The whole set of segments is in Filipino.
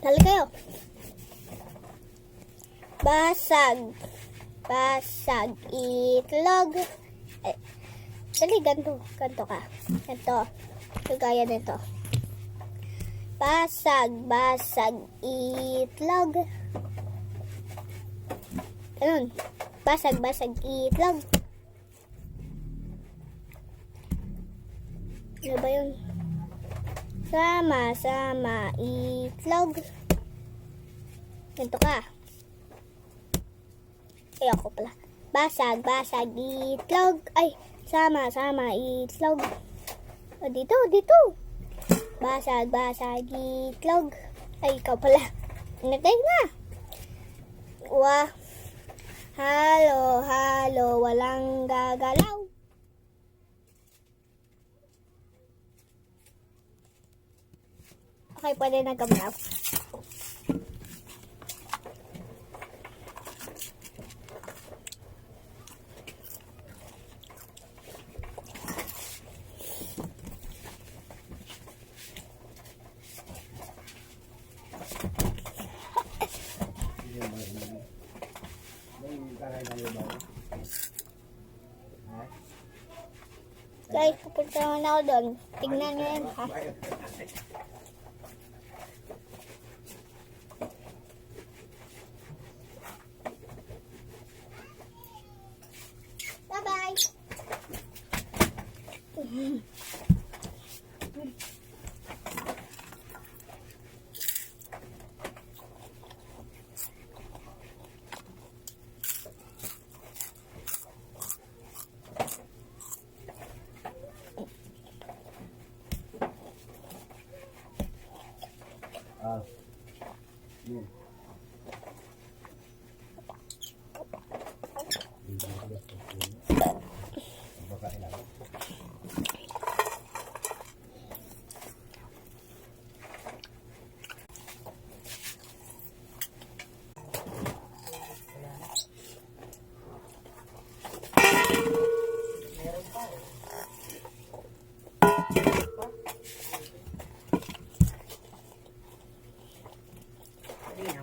Dali kayo. Basag. Basag. Itlog. Dali, ganito. Ganito ka. Ganito. Kagaya nito. Basag. Basag. Itlog. Ganun. Basag. Basag. Itlog. Ano ba yun? Sama. Sama. Itlog. Ganito ka. Ay, ako pala. Basag, basag, itlog. Ay, sama, sama, itlog. O, dito, dito. Basag, basag, itlog. Ay, ikaw pala. Inatay na. Wah. Halo, halo, walang gagalaw. Okay, pwede na gumalaw. Guys, pupunta naman ako doon. Tignan nyo yan, ha? Bye-bye!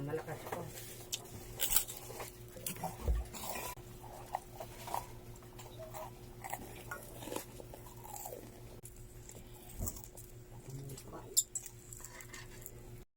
Malakas po.